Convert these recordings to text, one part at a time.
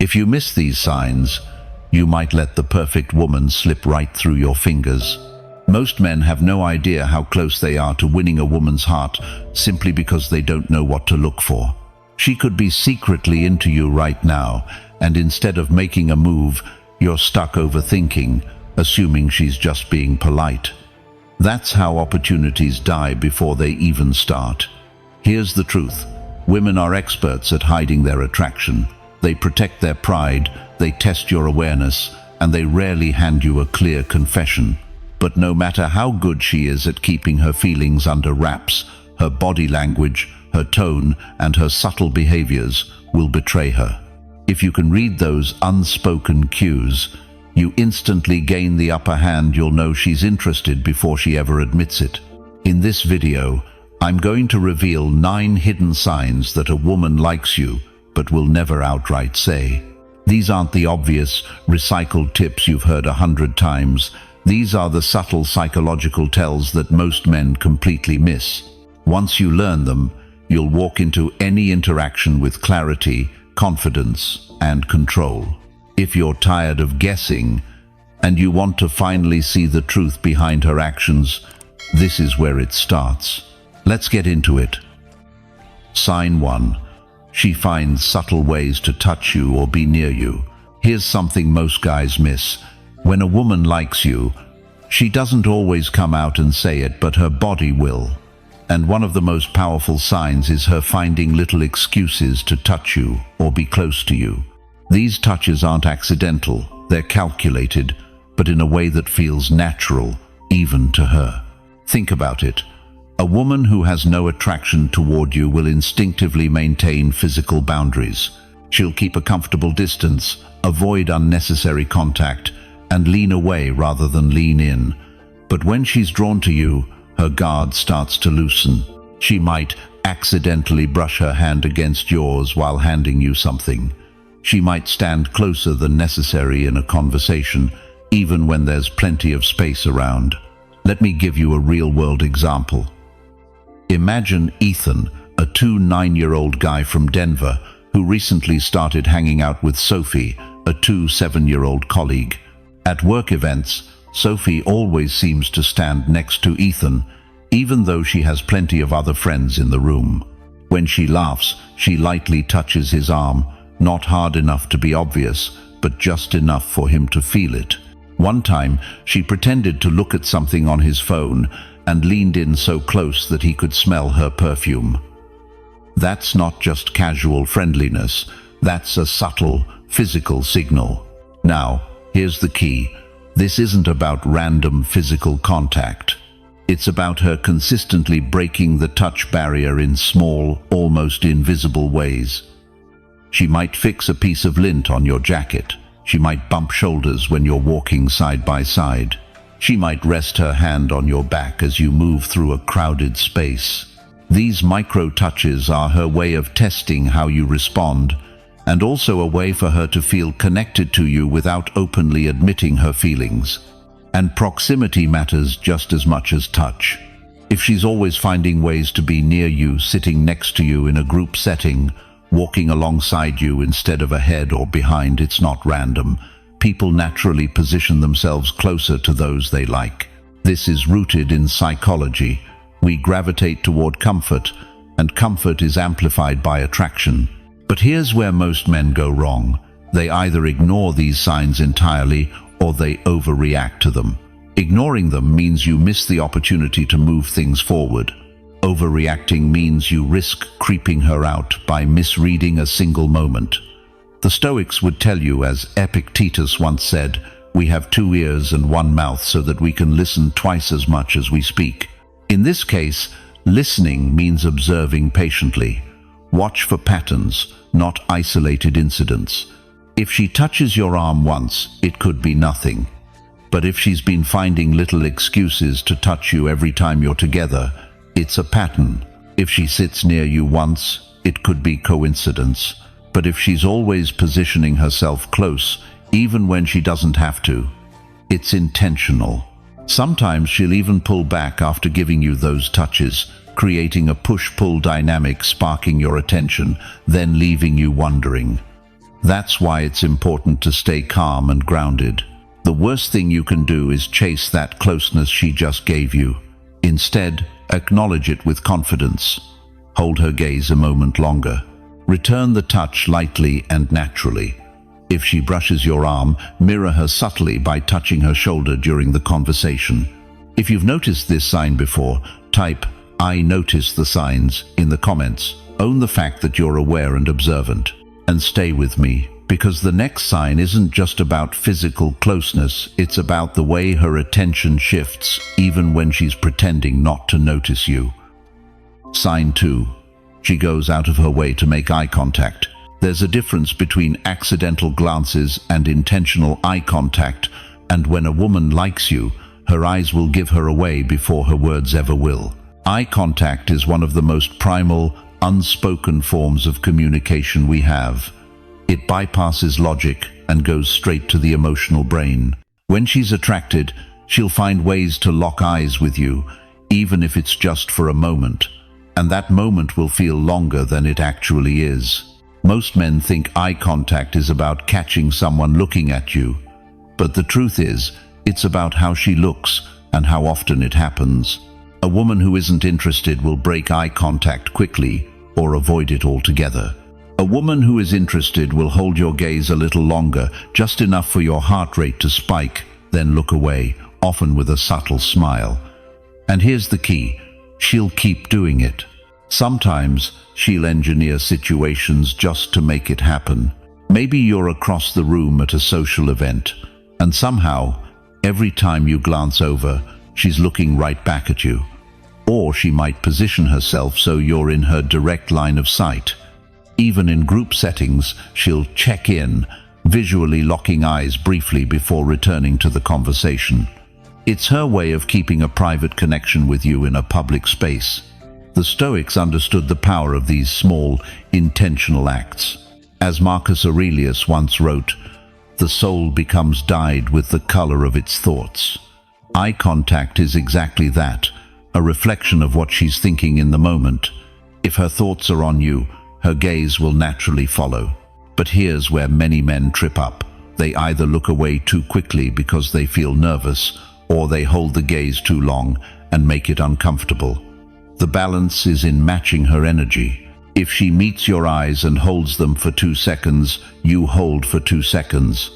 If you miss these signs, you might let the perfect woman slip right through your fingers. Most men have no idea how close they are to winning a woman's heart simply because they don't know what to look for. She could be secretly into you right now, and instead of making a move, you're stuck overthinking, assuming she's just being polite. That's how opportunities die before they even start. Here's the truth. Women are experts at hiding their attraction. They protect their pride, they test your awareness, and they rarely hand you a clear confession. But no matter how good she is at keeping her feelings under wraps, her body language, her tone, and her subtle behaviors will betray her. If you can read those unspoken cues, you instantly gain the upper hand. You'll know she's interested before she ever admits it. In this video, I'm going to reveal 9 hidden signs that a woman likes you, but will never outright say. These aren't the obvious, recycled tips you've heard 100 times. These are the subtle psychological tells that most men completely miss. Once you learn them, you'll walk into any interaction with clarity, confidence, and control. If you're tired of guessing, and you want to finally see the truth behind her actions, this is where it starts. Let's get into it. Sign 1. She finds subtle ways to touch you or be near you. Here's something most guys miss. When a woman likes you, she doesn't always come out and say it, but her body will. And one of the most powerful signs is her finding little excuses to touch you or be close to you. These touches aren't accidental, they're calculated, but in a way that feels natural, even to her. Think about it. A woman who has no attraction toward you will instinctively maintain physical boundaries. She'll keep a comfortable distance, avoid unnecessary contact, and lean away rather than lean in. But when she's drawn to you, her guard starts to loosen. She might accidentally brush her hand against yours while handing you something. She might stand closer than necessary in a conversation, even when there's plenty of space around. Let me give you a real-world example. Imagine Ethan, a 9-year-old guy from Denver, who recently started hanging out with Sophie, a 7-year-old colleague. At work events, Sophie always seems to stand next to Ethan, even though she has plenty of other friends in the room. When she laughs, she lightly touches his arm, not hard enough to be obvious, but just enough for him to feel it. One time, she pretended to look at something on his phone and leaned in so close that he could smell her perfume. That's not just casual friendliness, that's a subtle, physical signal. Now, here's the key. This isn't about random physical contact. It's about her consistently breaking the touch barrier in small, almost invisible ways. She might fix a piece of lint on your jacket. She might bump shoulders when you're walking side by side. She might rest her hand on your back as you move through a crowded space. These micro-touches are her way of testing how you respond, and also a way for her to feel connected to you without openly admitting her feelings. And proximity matters just as much as touch. If she's always finding ways to be near you, sitting next to you in a group setting, walking alongside you instead of ahead or behind, it's not random. People naturally position themselves closer to those they like. This is rooted in psychology. We gravitate toward comfort, and comfort is amplified by attraction. But here's where most men go wrong. They either ignore these signs entirely, or they overreact to them. Ignoring them means you miss the opportunity to move things forward. Overreacting means you risk creeping her out by misreading a single moment. The Stoics would tell you, as Epictetus once said, "We have 2 ears and 1 mouth so that we can listen twice as much as we speak." In this case, listening means observing patiently. Watch for patterns, not isolated incidents. If she touches your arm once, it could be nothing. But if she's been finding little excuses to touch you every time you're together, it's a pattern. If she sits near you once, it could be coincidence. But if she's always positioning herself close, even when she doesn't have to, it's intentional. Sometimes she'll even pull back after giving you those touches, creating a push-pull dynamic, sparking your attention, then leaving you wondering. That's why it's important to stay calm and grounded. The worst thing you can do is chase that closeness she just gave you. Instead, acknowledge it with confidence. Hold her gaze a moment longer. Return the touch lightly and naturally. If she brushes your arm, mirror her subtly by touching her shoulder during the conversation. If you've noticed this sign before, type "I notice the signs" in the comments. Own the fact that you're aware and observant. And stay with me, because the next sign isn't just about physical closeness, it's about the way her attention shifts, even when she's pretending not to notice you. Sign 2. She goes out of her way to make eye contact. There's a difference between accidental glances and intentional eye contact, and when a woman likes you, her eyes will give her away before her words ever will. Eye contact is one of the most primal, unspoken forms of communication we have. It bypasses logic and goes straight to the emotional brain. When she's attracted, she'll find ways to lock eyes with you, even if it's just for a moment. And that moment will feel longer than it actually is. Most men think eye contact is about catching someone looking at you. But the truth is, it's about how she looks and how often it happens. A woman who isn't interested will break eye contact quickly or avoid it altogether. A woman who is interested will hold your gaze a little longer, just enough for your heart rate to spike, then look away, often with a subtle smile. And here's the key: she'll keep doing it. Sometimes she'll engineer situations just to make it happen. Maybe you're across the room at a social event, and somehow, every time you glance over, she's looking right back at you. Or she might position herself so you're in her direct line of sight. Even in group settings, she'll check in, visually locking eyes briefly before returning to the conversation. It's her way of keeping a private connection with you in a public space. The Stoics understood the power of these small, intentional acts. As Marcus Aurelius once wrote, "The soul becomes dyed with the color of its thoughts." Eye contact is exactly that, a reflection of what she's thinking in the moment. If her thoughts are on you, her gaze will naturally follow. But here's where many men trip up. They either look away too quickly because they feel nervous, or they hold the gaze too long and make it uncomfortable. The balance is in matching her energy. If she meets your eyes and holds them for 2 seconds, you hold for 2 seconds.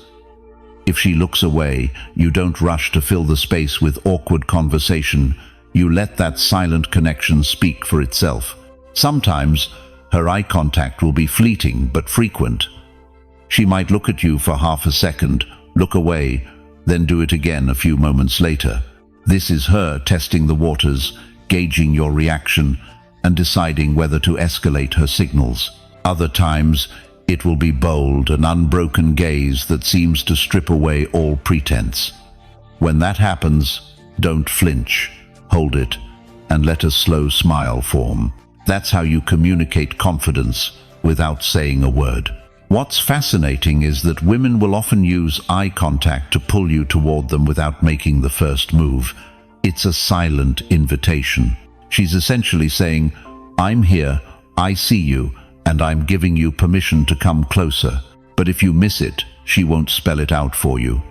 If she looks away, you don't rush to fill the space with awkward conversation. You let that silent connection speak for itself. Sometimes, her eye contact will be fleeting but frequent. She might look at you for half a second, look away, then do it again a few moments later. This is her testing the waters, gauging your reaction, and deciding whether to escalate her signals. Other times, it will be bold, an unbroken gaze that seems to strip away all pretense. When that happens, don't flinch. Hold it, and let a slow smile form. That's how you communicate confidence without saying a word. What's fascinating is that women will often use eye contact to pull you toward them without making the first move. It's a silent invitation. She's essentially saying, "I'm here, I see you, and I'm giving you permission to come closer." But if you miss it, she won't spell it out for you.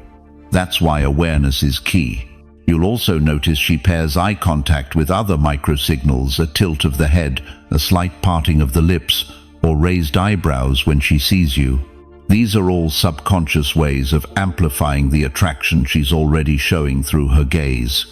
That's why awareness is key. You'll also notice she pairs eye contact with other microsignals, a tilt of the head, a slight parting of the lips, or raised eyebrows when she sees you. These are all subconscious ways of amplifying the attraction she's already showing through her gaze.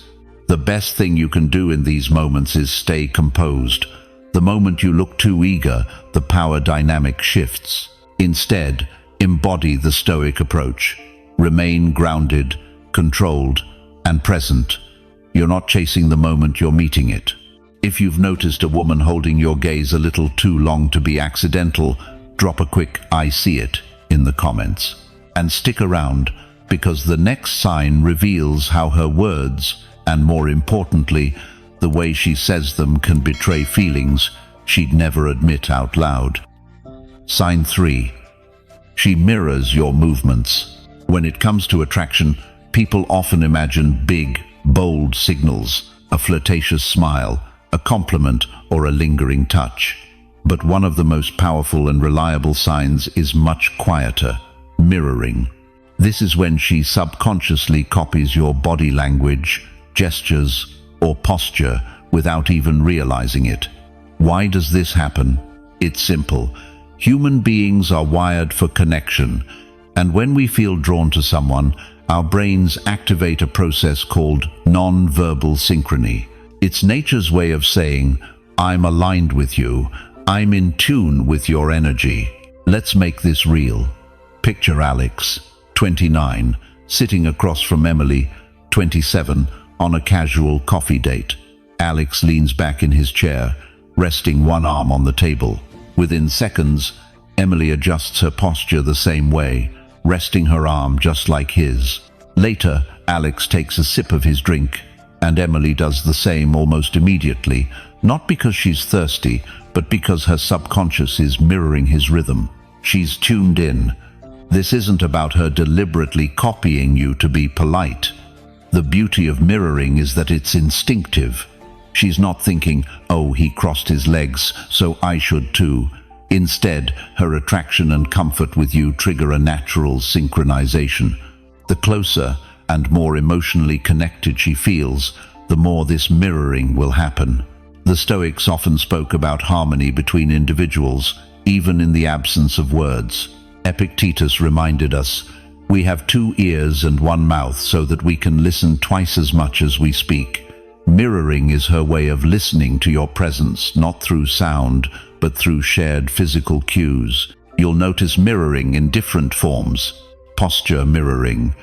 The best thing you can do in these moments is stay composed. The moment you look too eager, the power dynamic shifts. Instead, embody the Stoic approach. Remain grounded, controlled, and present. You're not chasing the moment, you're meeting it. If you've noticed a woman holding your gaze a little too long to be accidental, drop a quick "I see it" in the comments. And stick around, because the next sign reveals how her words, and more importantly, the way she says them, can betray feelings she'd never admit out loud. Sign 3. She mirrors your movements. When it comes to attraction, people often imagine big, bold signals, a flirtatious smile, a compliment, or a lingering touch. But one of the most powerful and reliable signs is much quieter: mirroring. This is when she subconsciously copies your body language, gestures, or posture without even realizing it. Why does this happen? It's simple. Human beings are wired for connection, and when we feel drawn to someone, our brains activate a process called non-verbal synchrony. It's nature's way of saying, "I'm aligned with you. I'm in tune with your energy." Let's make this real. Picture Alex, 29, sitting across from Emily, 27, on a casual coffee date. Alex leans back in his chair, resting one arm on the table. Within seconds, Emily adjusts her posture the same way, resting her arm just like his. Later, Alex takes a sip of his drink, and Emily does the same almost immediately, not because she's thirsty, but because her subconscious is mirroring his rhythm. She's tuned in. This isn't about her deliberately copying you to be polite. The beauty of mirroring is that it's instinctive. She's not thinking, "Oh, he crossed his legs, so I should too." Instead, her attraction and comfort with you trigger a natural synchronization. The closer and more emotionally connected she feels, the more this mirroring will happen. The Stoics often spoke about harmony between individuals, even in the absence of words. Epictetus reminded us, "We have 2 ears and 1 mouth so that we can listen twice as much as we speak." Mirroring is her way of listening to your presence, not through sound, but through shared physical cues. You'll notice mirroring in different forms. Posture mirroring.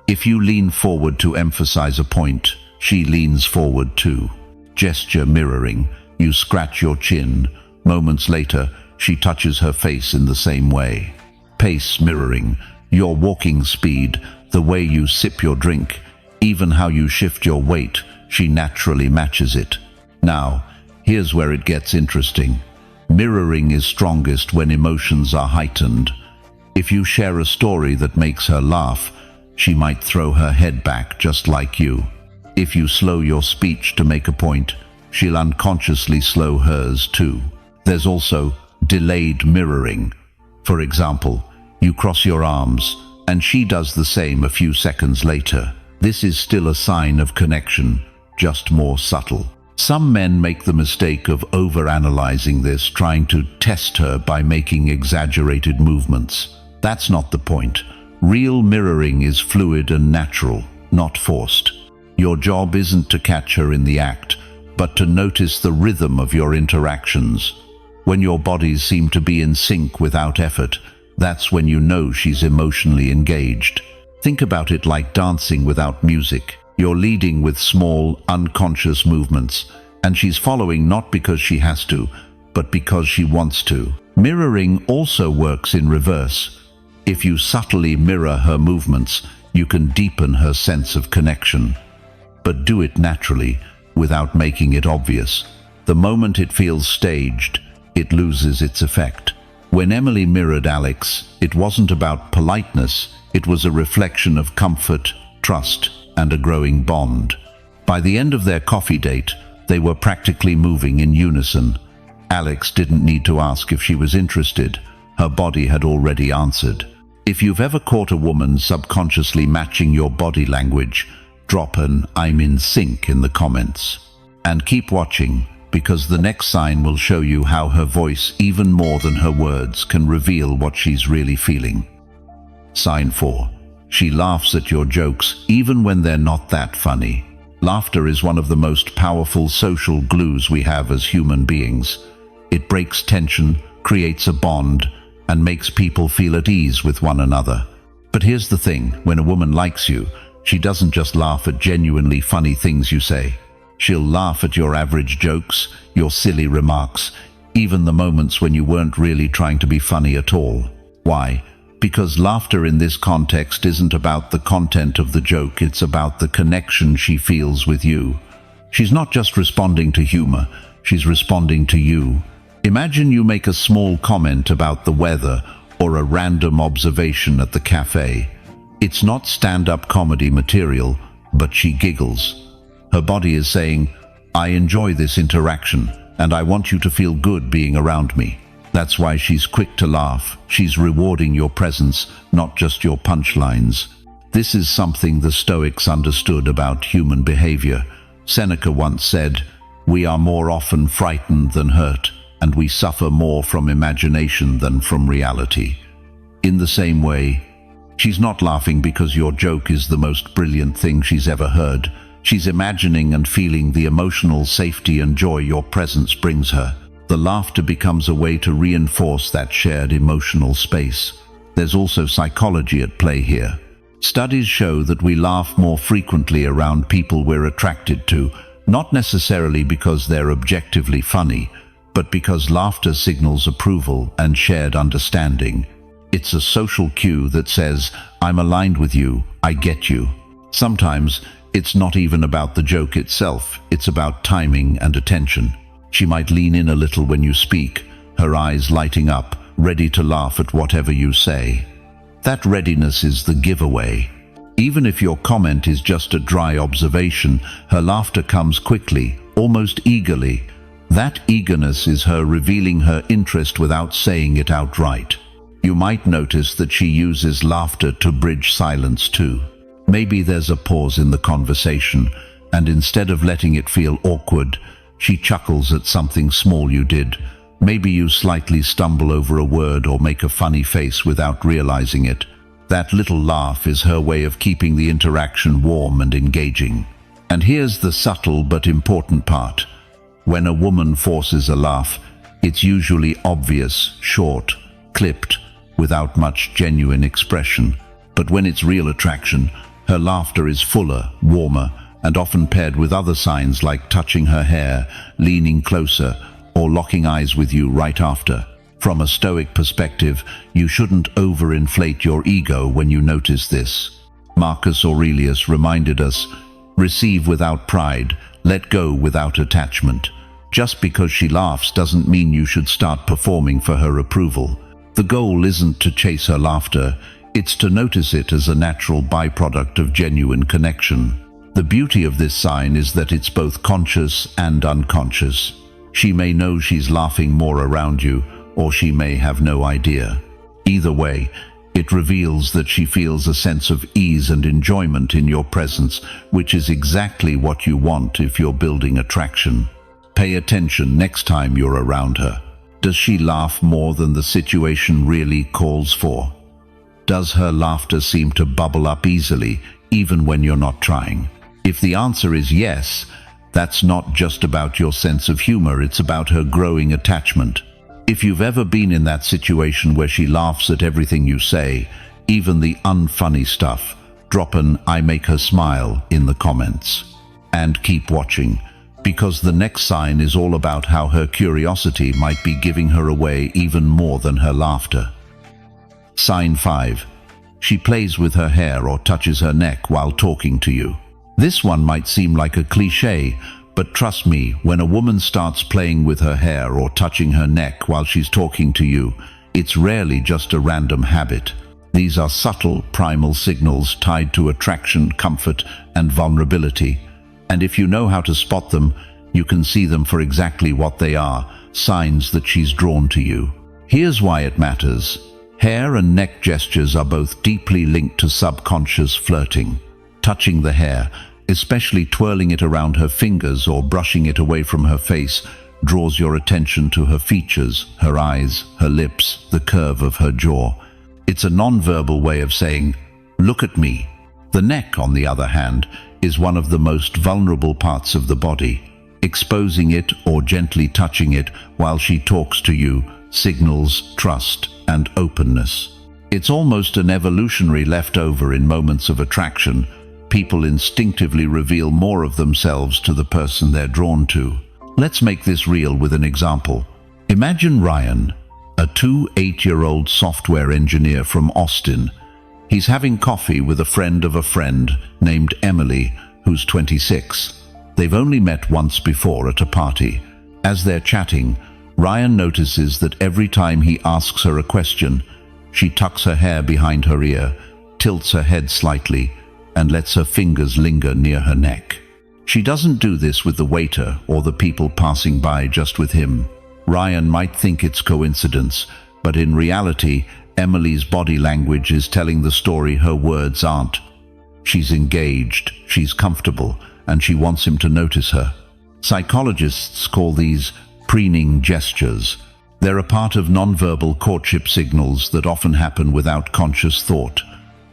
If you lean forward to emphasize a point, she leans forward too. Gesture mirroring. You scratch your chin. Moments later, she touches her face in the same way. Pace mirroring. Your walking speed, the way you sip your drink, even how you shift your weight, she naturally matches it. Now, here's where it gets interesting. Mirroring is strongest when emotions are heightened. If you share a story that makes her laugh, she might throw her head back just like you. If you slow your speech to make a point, she'll unconsciously slow hers too. There's also delayed mirroring. For example, you cross your arms, and she does the same a few seconds later. This is still a sign of connection, just more subtle. Some men make the mistake of overanalyzing this, trying to test her by making exaggerated movements. That's not the point. Real mirroring is fluid and natural, not forced. Your job isn't to catch her in the act, but to notice the rhythm of your interactions. When your bodies seem to be in sync without effort, that's when you know she's emotionally engaged. Think about it like dancing without music. You're leading with small, unconscious movements, and she's following not because she has to, but because she wants to. Mirroring also works in reverse. If you subtly mirror her movements, you can deepen her sense of connection. But do it naturally, without making it obvious. The moment it feels staged, it loses its effect. When Emily mirrored Alex, it wasn't about politeness, it was a reflection of comfort, trust, and a growing bond. By the end of their coffee date, they were practically moving in unison. Alex didn't need to ask if she was interested. Her body had already answered. If you've ever caught a woman subconsciously matching your body language, drop an "I'm in sync" in the comments. And keep watching, because the next sign will show you how her voice, even more than her words, can reveal what she's really feeling. Sign 4. She laughs at your jokes even when they're not that funny. Laughter is one of the most powerful social glues we have as human beings. It breaks tension, creates a bond, and makes people feel at ease with one another. But here's the thing, when a woman likes you, she doesn't just laugh at genuinely funny things you say. She'll laugh at your average jokes, your silly remarks, even the moments when you weren't really trying to be funny at all. Why? Because laughter in this context isn't about the content of the joke, it's about the connection she feels with you. She's not just responding to humor, she's responding to you. Imagine you make a small comment about the weather or a random observation at the cafe. It's not stand-up comedy material, but she giggles. Her body is saying, "I enjoy this interaction," and I want you to feel good being around me. That's why she's quick to laugh. She's rewarding your presence, not just your punchlines. This is something the Stoics understood about human behavior. Seneca once said, "We are more often frightened than hurt, and we suffer more from imagination than from reality." In the same way, she's not laughing because your joke is the most brilliant thing she's ever heard. She's imagining and feeling the emotional safety and joy your presence brings her. The laughter becomes a way to reinforce that shared emotional space. There's also psychology at play here. Studies show that we laugh more frequently around people we're attracted to, not necessarily because they're objectively funny, but because laughter signals approval and shared understanding. It's a social cue that says, "I'm aligned with you, I get you." Sometimes it's not even about the joke itself, it's about timing and attention. She might lean in a little when you speak, her eyes lighting up, ready to laugh at whatever you say. That readiness is the giveaway. Even if your comment is just a dry observation, her laughter comes quickly, almost eagerly. That eagerness is her revealing her interest without saying it outright. You might notice that she uses laughter to bridge silence too. Maybe there's a pause in the conversation, and instead of letting it feel awkward, she chuckles at something small you did. Maybe you slightly stumble over a word or make a funny face without realizing it. That little laugh is her way of keeping the interaction warm and engaging. And here's the subtle but important part. When a woman forces a laugh, it's usually obvious, short, clipped, without much genuine expression. But when it's real attraction, her laughter is fuller, warmer, and often paired with other signs like touching her hair, leaning closer, or locking eyes with you right after. From a Stoic perspective, you shouldn't overinflate your ego when you notice this. Marcus Aurelius reminded us, "Receive without pride, let go without attachment." Just because she laughs doesn't mean you should start performing for her approval. The goal isn't to chase her laughter, it's to notice it as a natural byproduct of genuine connection. The beauty of this sign is that it's both conscious and unconscious. She may know she's laughing more around you, or she may have no idea. Either way, it reveals that she feels a sense of ease and enjoyment in your presence, which is exactly what you want if you're building attraction. Pay attention next time you're around her. Does she laugh more than the situation really calls for? Does her laughter seem to bubble up easily, even when you're not trying? If the answer is yes, that's not just about your sense of humor, it's about her growing attachment. If you've ever been in that situation where she laughs at everything you say, even the unfunny stuff, drop an "I make her smile" in the comments. And keep watching, because the next sign is all about how her curiosity might be giving her away even more than her laughter. Sign 5. She plays with her hair or touches her neck while talking to you. This one might seem like a cliché, but trust me, when a woman starts playing with her hair or touching her neck while she's talking to you, it's rarely just a random habit. These are subtle, primal signals tied to attraction, comfort, and vulnerability. And if you know how to spot them, you can see them for exactly what they are, signs that she's drawn to you. Here's why it matters. Hair and neck gestures are both deeply linked to subconscious flirting. Touching the hair, especially twirling it around her fingers or brushing it away from her face, draws your attention to her features, her eyes, her lips, the curve of her jaw. It's a non-verbal way of saying, "Look at me." The neck, on the other hand, is one of the most vulnerable parts of the body. Exposing it or gently touching it while she talks to you signals trust and openness. It's almost an evolutionary leftover in moments of attraction. People instinctively reveal more of themselves to the person they're drawn to. Let's make this real with an example. Imagine Ryan, a 28-year-old software engineer from Austin. He's having coffee with a friend of a friend named Emily, who's 26. They've only met once before at a party. As they're chatting, Ryan notices that every time he asks her a question, she tucks her hair behind her ear, tilts her head slightly, and lets her fingers linger near her neck. She doesn't do this with the waiter or the people passing by, just with him. Ryan might think it's coincidence, but in reality, Emily's body language is telling the story her words aren't. She's engaged, she's comfortable, and she wants him to notice her. Psychologists call these preening gestures. They're a part of nonverbal courtship signals that often happen without conscious thought.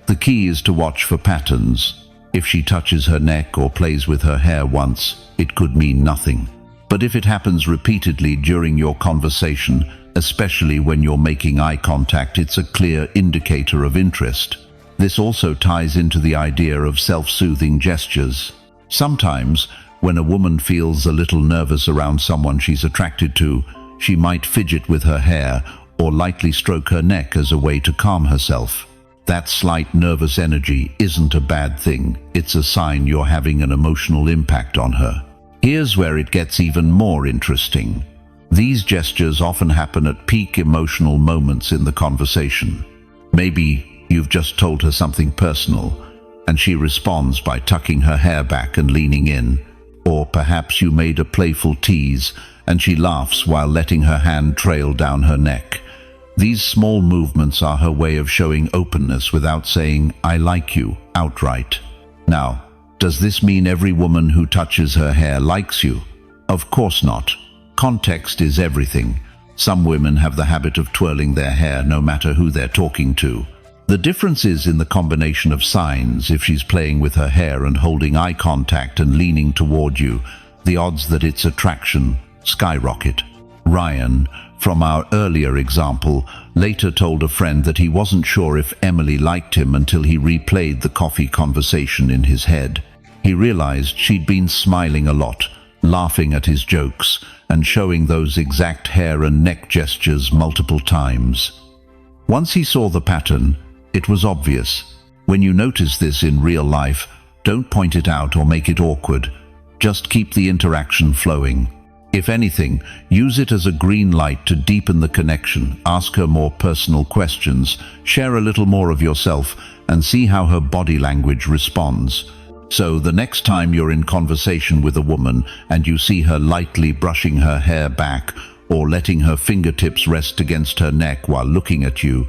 The key is to watch for patterns. If she touches her neck or plays with her hair once, it could mean nothing. But if it happens repeatedly during your conversation, especially when you're making eye contact, it's a clear indicator of interest. This also ties into the idea of self-soothing gestures. Sometimes, when a woman feels a little nervous around someone she's attracted to, she might fidget with her hair or lightly stroke her neck as a way to calm herself. That slight nervous energy isn't a bad thing. It's a sign you're having an emotional impact on her. Here's where it gets even more interesting. These gestures often happen at peak emotional moments in the conversation. Maybe you've just told her something personal, and she responds by tucking her hair back and leaning in. Or perhaps you made a playful tease, and she laughs while letting her hand trail down her neck. These small movements are her way of showing openness without saying, "I like you," outright. Now, does this mean every woman who touches her hair likes you? Of course not. Context is everything. Some women have the habit of twirling their hair no matter who they're talking to. The difference is in the combination of signs. If she's playing with her hair and holding eye contact and leaning toward you, the odds that it's attraction skyrocket. Ryan, from our earlier example, later told a friend that he wasn't sure if Emily liked him until he replayed the coffee conversation in his head. He realized she'd been smiling a lot, laughing at his jokes, and showing those exact hair and neck gestures multiple times. Once he saw the pattern, it was obvious. When you notice this in real life, don't point it out or make it awkward. Just keep the interaction flowing. If anything, use it as a green light to deepen the connection. Ask her more personal questions, share a little more of yourself, and see how her body language responds. So the next time you're in conversation with a woman and you see her lightly brushing her hair back or letting her fingertips rest against her neck while looking at you,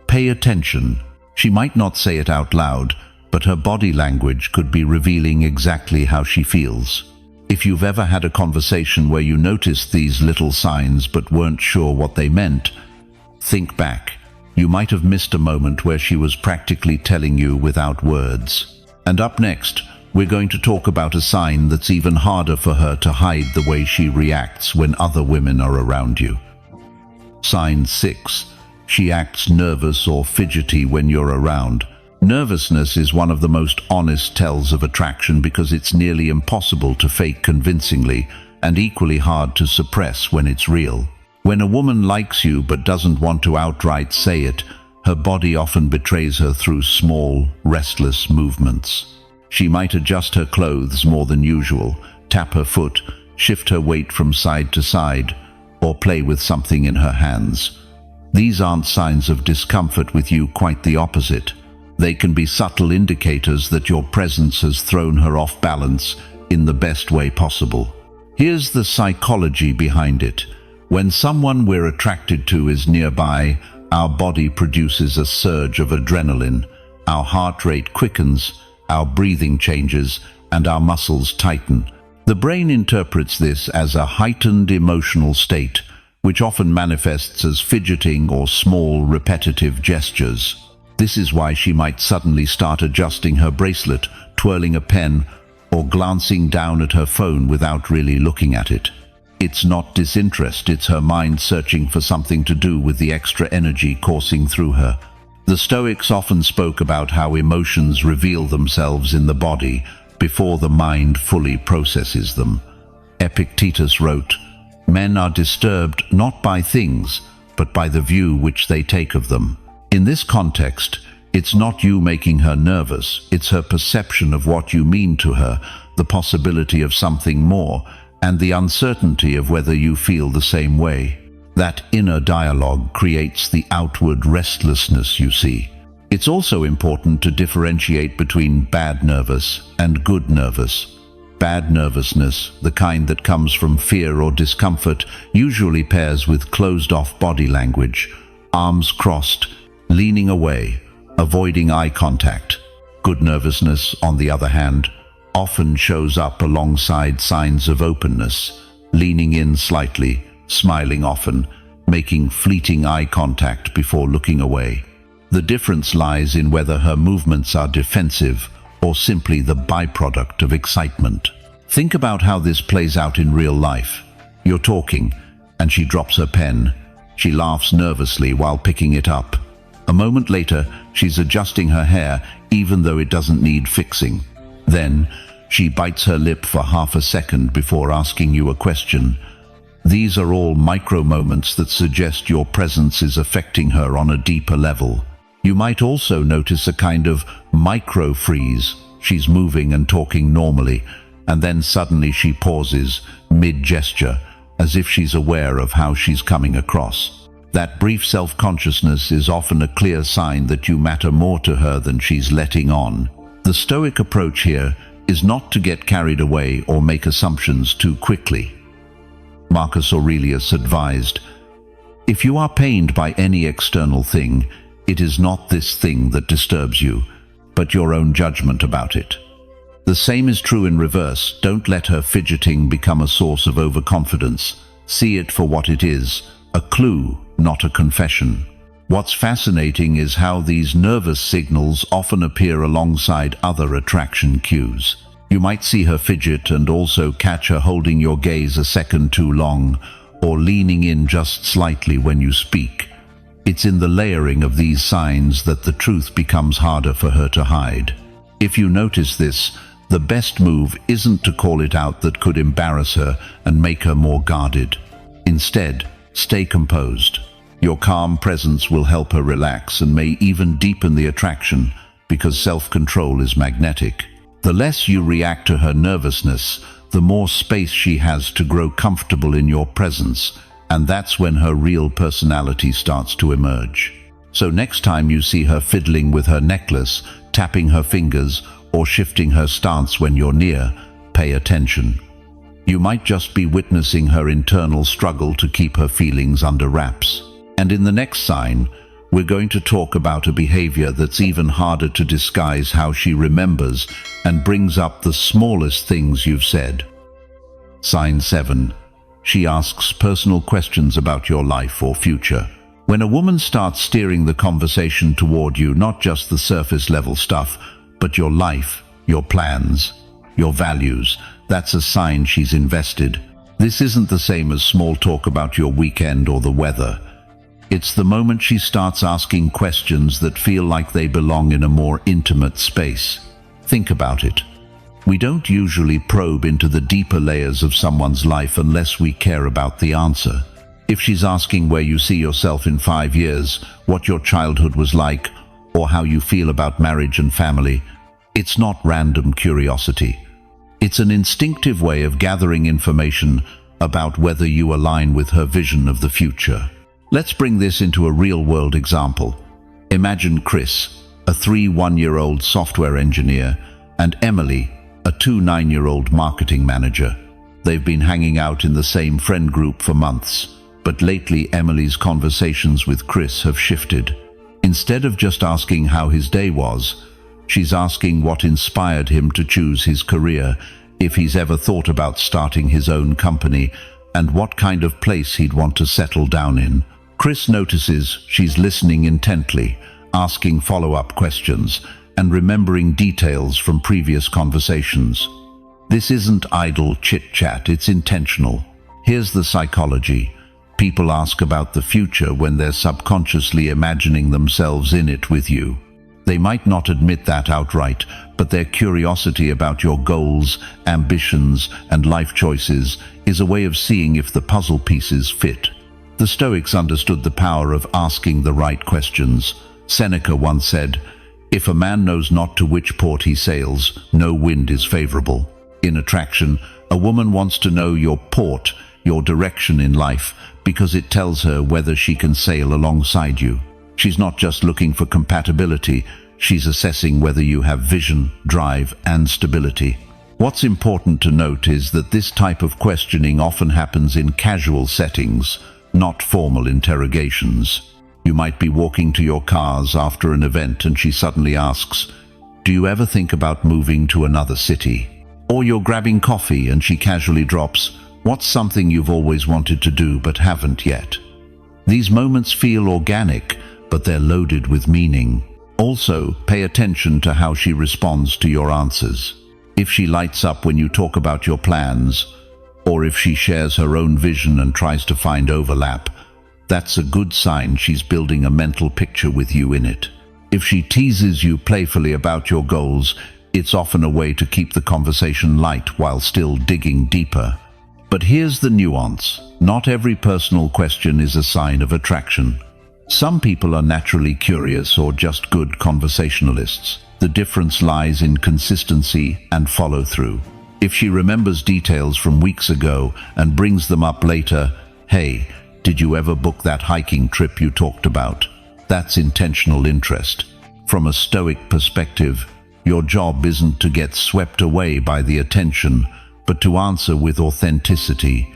pay attention. She might not say it out loud, but her body language could be revealing exactly how she feels. If you've ever had a conversation where you noticed these little signs but weren't sure what they meant, think back. You might have missed a moment where she was practically telling you without words. And up next, we're going to talk about a sign that's even harder for her to hide: the way she reacts when other women are around you. Sign 6. She acts nervous or fidgety when you're around. Nervousness is one of the most honest tells of attraction because it's nearly impossible to fake convincingly and equally hard to suppress when it's real. When a woman likes you but doesn't want to outright say it, her body often betrays her through small, restless movements. She might adjust her clothes more than usual, tap her foot, shift her weight from side to side, or play with something in her hands. These aren't signs of discomfort with you, quite the opposite. They can be subtle indicators that your presence has thrown her off balance in the best way possible. Here's the psychology behind it. When someone we're attracted to is nearby, our body produces a surge of adrenaline. Our heart rate quickens, our breathing changes, and our muscles tighten. The brain interprets this as a heightened emotional state, which often manifests as fidgeting or small, repetitive gestures. This is why she might suddenly start adjusting her bracelet, twirling a pen, or glancing down at her phone without really looking at it. It's not disinterest, it's her mind searching for something to do with the extra energy coursing through her. The Stoics often spoke about how emotions reveal themselves in the body before the mind fully processes them. Epictetus wrote, "Men are disturbed not by things, but by the view which they take of them." In this context, it's not you making her nervous, it's her perception of what you mean to her, the possibility of something more, and the uncertainty of whether you feel the same way. That inner dialogue creates the outward restlessness you see. It's also important to differentiate between bad nervous and good nervous. Bad nervousness, the kind that comes from fear or discomfort, usually pairs with closed-off body language, arms crossed, leaning away, avoiding eye contact. Good nervousness, on the other hand, often shows up alongside signs of openness, leaning in slightly, smiling often, making fleeting eye contact before looking away. The difference lies in whether her movements are defensive or simply the byproduct of excitement. Think about how this plays out in real life. You're talking, and she drops her pen. She laughs nervously while picking it up. A moment later, she's adjusting her hair, even though it doesn't need fixing. Then, she bites her lip for half a second before asking you a question. These are all micro moments that suggest your presence is affecting her on a deeper level. You might also notice a kind of micro-freeze. She's moving and talking normally, and then suddenly she pauses, mid-gesture, as if she's aware of how she's coming across. That brief self-consciousness is often a clear sign that you matter more to her than she's letting on. The Stoic approach here is not to get carried away or make assumptions too quickly. Marcus Aurelius advised, "If you are pained by any external thing, it is not this thing that disturbs you, but your own judgment about it." The same is true in reverse. Don't let her fidgeting become a source of overconfidence. See it for what it is, a clue, not a confession. What's fascinating is how these nervous signals often appear alongside other attraction cues. You might see her fidget and also catch her holding your gaze a second too long, or leaning in just slightly when you speak. It's in the layering of these signs that the truth becomes harder for her to hide. If you notice this, the best move isn't to call it out that could embarrass her and make her more guarded. Instead, stay composed. Your calm presence will help her relax and may even deepen the attraction, because self-control is magnetic. The less you react to her nervousness, the more space she has to grow comfortable in your presence, and that's when her real personality starts to emerge. So next time you see her fiddling with her necklace, tapping her fingers, or shifting her stance when you're near, pay attention. You might just be witnessing her internal struggle to keep her feelings under wraps. And in the next sign, we're going to talk about a behavior that's even harder to disguise how she remembers and brings up the smallest things you've said. Sign 7. She asks personal questions about your life or future. When a woman starts steering the conversation toward you, not just the surface level stuff, but your life, your plans, your values, that's a sign she's invested. This isn't the same as small talk about your weekend or the weather. It's the moment she starts asking questions that feel like they belong in a more intimate space. Think about it. We don't usually probe into the deeper layers of someone's life unless we care about the answer. If she's asking where you see yourself in 5 years, what your childhood was like, or how you feel about marriage and family, it's not random curiosity. It's an instinctive way of gathering information about whether you align with her vision of the future. Let's bring this into a real-world example. Imagine Chris, a 1-year-old software engineer, and Emily, a 9-year-old marketing manager. They've been hanging out in the same friend group for months, but lately Emily's conversations with Chris have shifted. Instead of just asking how his day was, she's asking what inspired him to choose his career, if he's ever thought about starting his own company, and what kind of place he'd want to settle down in. Chris notices she's listening intently, asking follow-up questions, and remembering details from previous conversations. This isn't idle chit-chat, it's intentional. Here's the psychology. People ask about the future when they're subconsciously imagining themselves in it with you. They might not admit that outright, but their curiosity about your goals, ambitions, and life choices is a way of seeing if the puzzle pieces fit. The Stoics understood the power of asking the right questions. Seneca once said, "If a man knows not to which port he sails, no wind is favorable." In attraction, a woman wants to know your port, your direction in life, because it tells her whether she can sail alongside you. She's not just looking for compatibility, she's assessing whether you have vision, drive, and stability. What's important to note is that this type of questioning often happens in casual settings, not formal interrogations. You might be walking to your cars after an event and she suddenly asks, "Do you ever think about moving to another city?" Or you're grabbing coffee and she casually drops, "What's something you've always wanted to do but haven't yet?" These moments feel organic, but they're loaded with meaning. Also, pay attention to how she responds to your answers. If she lights up when you talk about your plans, or if she shares her own vision and tries to find overlap, that's a good sign she's building a mental picture with you in it. If she teases you playfully about your goals, it's often a way to keep the conversation light while still digging deeper. But here's the nuance. Not every personal question is a sign of attraction. Some people are naturally curious or just good conversationalists. The difference lies in consistency and follow-through. If she remembers details from weeks ago and brings them up later, "Hey, did you ever book that hiking trip you talked about?" That's intentional interest. From a Stoic perspective, your job isn't to get swept away by the attention, but to answer with authenticity.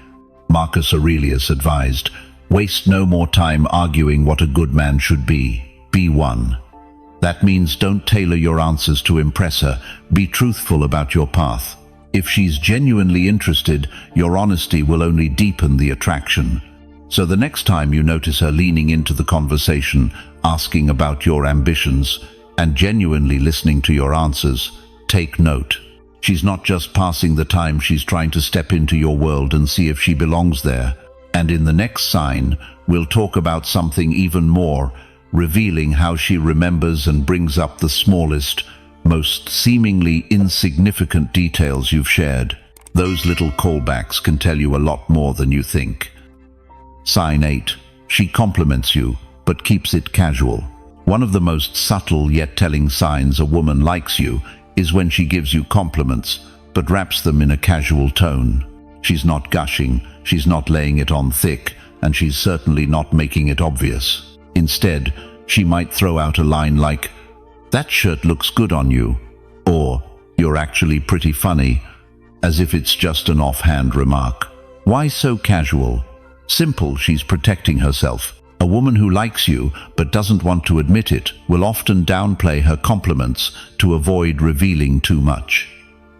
Marcus Aurelius advised, "Waste no more time arguing what a good man should be. Be one." That means don't tailor your answers to impress her. Be truthful about your path. If she's genuinely interested, your honesty will only deepen the attraction. So the next time you notice her leaning into the conversation, asking about your ambitions, and genuinely listening to your answers, take note. She's not just passing the time, she's trying to step into your world and see if she belongs there. And in the next sign, we'll talk about something even more, revealing how she remembers and brings up the smallest, most seemingly insignificant details you've shared. Those little callbacks can tell you a lot more than you think. Sign 8. She compliments you, but keeps it casual. One of the most subtle yet telling signs a woman likes you is when she gives you compliments, but wraps them in a casual tone. She's not gushing, she's not laying it on thick, and she's certainly not making it obvious. Instead, she might throw out a line like, "That shirt looks good on you," or "You're actually pretty funny," as if it's just an offhand remark. Why so casual? Simple, she's protecting herself. A woman who likes you but doesn't want to admit it will often downplay her compliments to avoid revealing too much.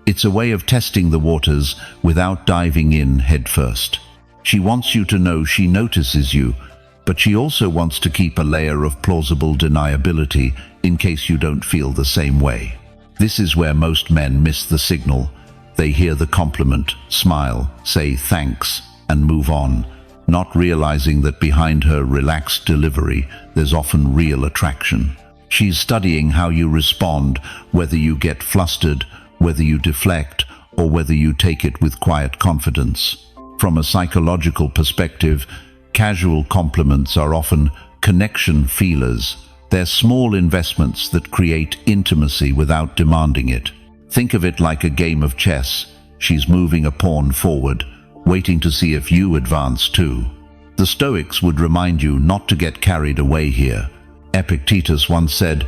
It's a way of testing the waters without diving in headfirst. She wants you to know she notices you, but she also wants to keep a layer of plausible deniability in case you don't feel the same way. This is where most men miss the signal. They hear the compliment, smile, say thanks, and move on, not realizing that behind her relaxed delivery, there's often real attraction. She's studying how you respond, whether you get flustered, whether you deflect, or whether you take it with quiet confidence. From a psychological perspective, casual compliments are often connection feelers. They're small investments that create intimacy without demanding it. Think of it like a game of chess. She's moving a pawn forward, waiting to see if you advance too. The Stoics would remind you not to get carried away here. Epictetus once said,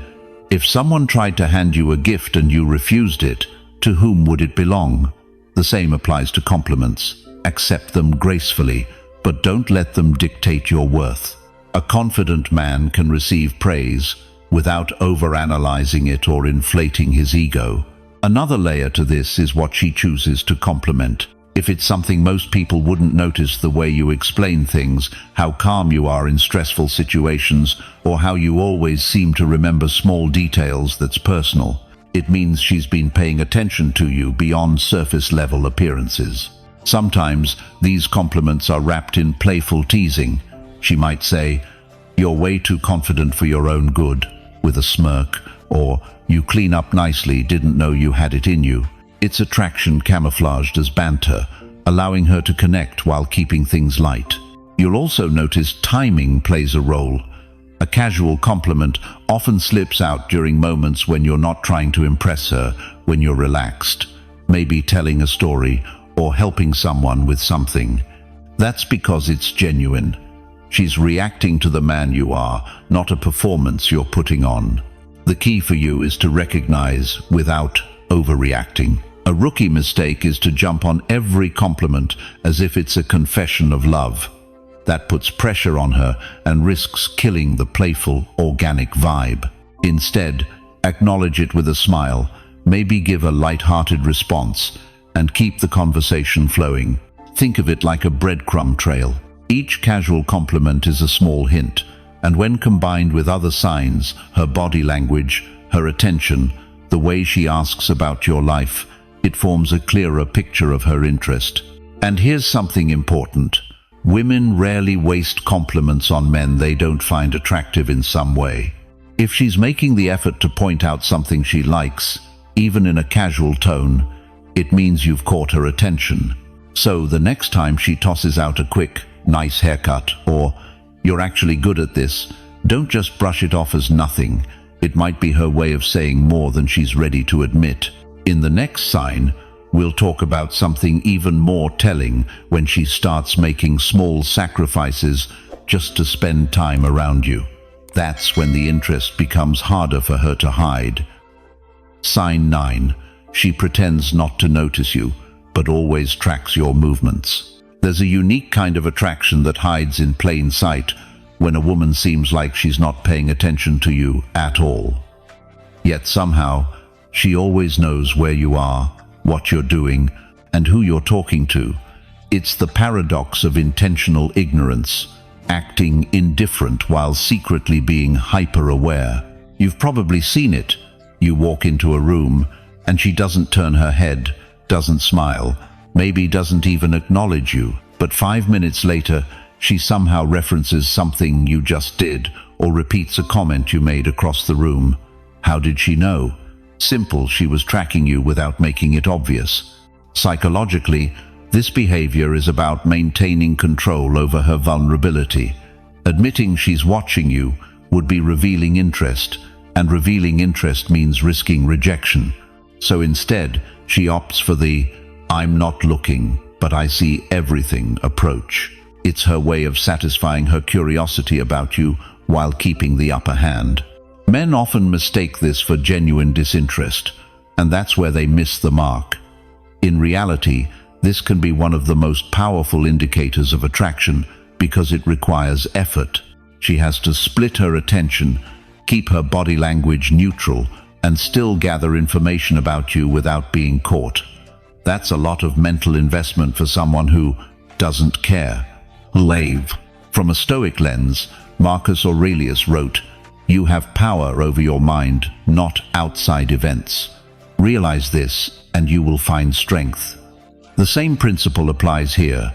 "If someone tried to hand you a gift and you refused it, to whom would it belong?" The same applies to compliments. Accept them gracefully, but don't let them dictate your worth. A confident man can receive praise without overanalyzing it or inflating his ego. Another layer to this is what she chooses to compliment. If it's something most people wouldn't notice, the way you explain things, how calm you are in stressful situations, or how you always seem to remember small details, that's personal. It means she's been paying attention to you beyond surface-level appearances. Sometimes these compliments are wrapped in playful teasing. She might say, "You're way too confident for your own good," with a smirk, or "You clean up nicely, didn't know you had it in you." It's attraction camouflaged as banter, allowing her to connect while keeping things light. You'll also notice timing plays a role. A casual compliment often slips out during moments when you're not trying to impress her, when you're relaxed, maybe telling a story or helping someone with something. That's because it's genuine. She's reacting to the man you are, not a performance you're putting on. The key for you is to recognize without overreacting. A rookie mistake is to jump on every compliment as if it's a confession of love. That puts pressure on her and risks killing the playful, organic vibe. Instead, acknowledge it with a smile, maybe give a light-hearted response, and keep the conversation flowing. Think of it like a breadcrumb trail. Each casual compliment is a small hint, and when combined with other signs, her body language, her attention, the way she asks about your life, it forms a clearer picture of her interest. And here's something important. Women rarely waste compliments on men they don't find attractive in some way. If she's making the effort to point out something she likes, even in a casual tone, it means you've caught her attention. So the next time she tosses out a quick, nice haircut, or you're actually good at this, don't just brush it off as nothing. It might be her way of saying more than she's ready to admit. In the next sign, we'll talk about something even more telling, when she starts making small sacrifices just to spend time around you. That's when the interest becomes harder for her to hide. Sign 9. She pretends not to notice you, but always tracks your movements. There's a unique kind of attraction that hides in plain sight when a woman seems like she's not paying attention to you at all. Yet somehow, she always knows where you are, what you're doing, and who you're talking to. It's the paradox of intentional ignorance, acting indifferent while secretly being hyper-aware. You've probably seen it. You walk into a room, and she doesn't turn her head, doesn't smile, maybe doesn't even acknowledge you, but 5 minutes later, she somehow references something you just did, or repeats a comment you made across the room. How did she know? Simple, she was tracking you without making it obvious. Psychologically, this behavior is about maintaining control over her vulnerability. Admitting she's watching you would be revealing interest, and revealing interest means risking rejection. So instead, she opts for the "I'm not looking, but I see everything" approach. It's her way of satisfying her curiosity about you while keeping the upper hand. Men often mistake this for genuine disinterest, and that's where they miss the mark. In reality, this can be one of the most powerful indicators of attraction because it requires effort. She has to split her attention, keep her body language neutral, and still gather information about you without being caught. That's a lot of mental investment for someone who doesn't care. Lave. From a Stoic lens, Marcus Aurelius wrote, "You have power over your mind, not outside events. Realize this, and you will find strength." The same principle applies here.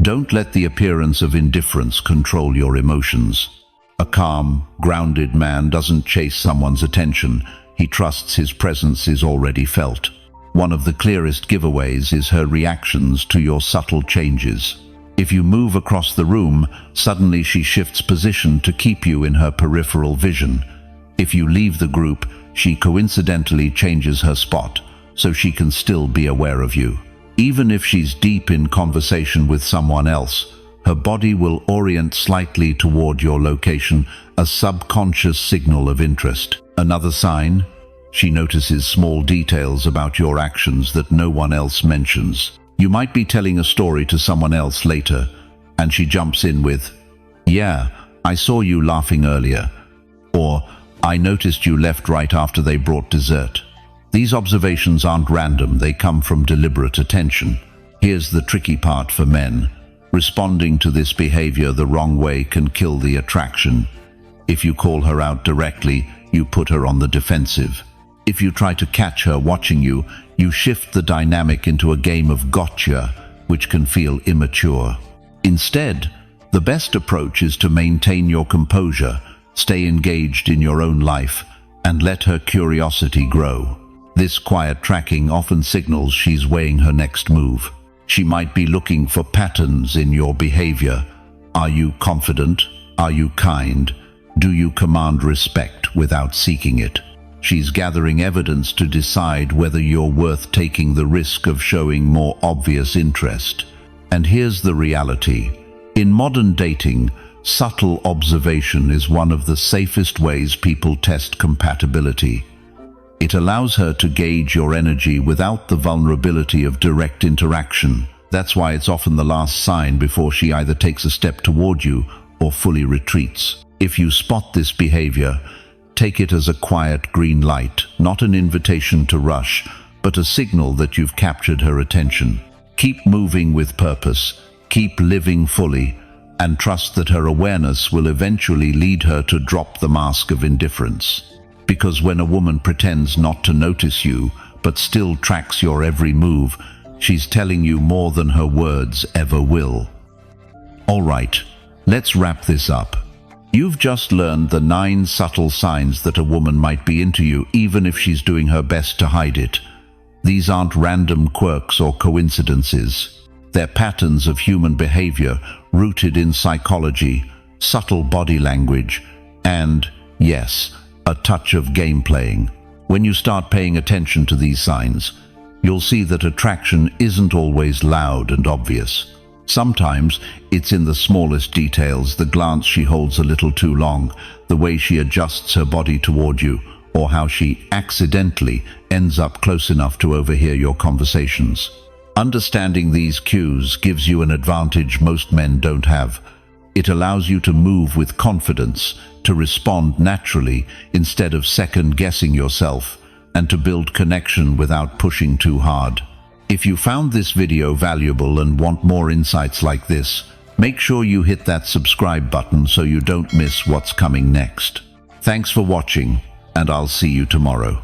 Don't let the appearance of indifference control your emotions. A calm, grounded man doesn't chase someone's attention. He trusts his presence is already felt. One of the clearest giveaways is her reactions to your subtle changes. If you move across the room, suddenly she shifts position to keep you in her peripheral vision. If you leave the group, she coincidentally changes her spot, so she can still be aware of you. Even if she's deep in conversation with someone else, her body will orient slightly toward your location, a subconscious signal of interest. Another sign, she notices small details about your actions that no one else mentions. You might be telling a story to someone else later, and she jumps in with, "Yeah, I saw you laughing earlier," or "I noticed you left right after they brought dessert." These observations aren't random, they come from deliberate attention. Here's the tricky part for men. Responding to this behavior the wrong way can kill the attraction. If you call her out directly, you put her on the defensive. If you try to catch her watching you, you shift the dynamic into a game of gotcha, which can feel immature. Instead, the best approach is to maintain your composure, stay engaged in your own life, and let her curiosity grow. This quiet tracking often signals she's weighing her next move. She might be looking for patterns in your behavior. Are you confident? Are you kind? Do you command respect without seeking it? She's gathering evidence to decide whether you're worth taking the risk of showing more obvious interest. And here's the reality. In modern dating, subtle observation is one of the safest ways people test compatibility. It allows her to gauge your energy without the vulnerability of direct interaction. That's why it's often the last sign before she either takes a step toward you or fully retreats. If you spot this behavior, take it as a quiet green light, not an invitation to rush, but a signal that you've captured her attention. Keep moving with purpose, keep living fully, and trust that her awareness will eventually lead her to drop the mask of indifference. Because when a woman pretends not to notice you, but still tracks your every move, she's telling you more than her words ever will. All right, let's wrap this up. You've just learned the 9 subtle signs that a woman might be into you, even if she's doing her best to hide it. These aren't random quirks or coincidences. They're patterns of human behavior rooted in psychology, subtle body language, and, yes, a touch of game playing. When you start paying attention to these signs, you'll see that attraction isn't always loud and obvious. Sometimes it's in the smallest details, the glance she holds a little too long, the way she adjusts her body toward you, or how she accidentally ends up close enough to overhear your conversations. Understanding these cues gives you an advantage most men don't have. It allows you to move with confidence, to respond naturally instead of second-guessing yourself, and to build connection without pushing too hard. If you found this video valuable and want more insights like this, make sure you hit that subscribe button so you don't miss what's coming next. Thanks for watching, and I'll see you tomorrow.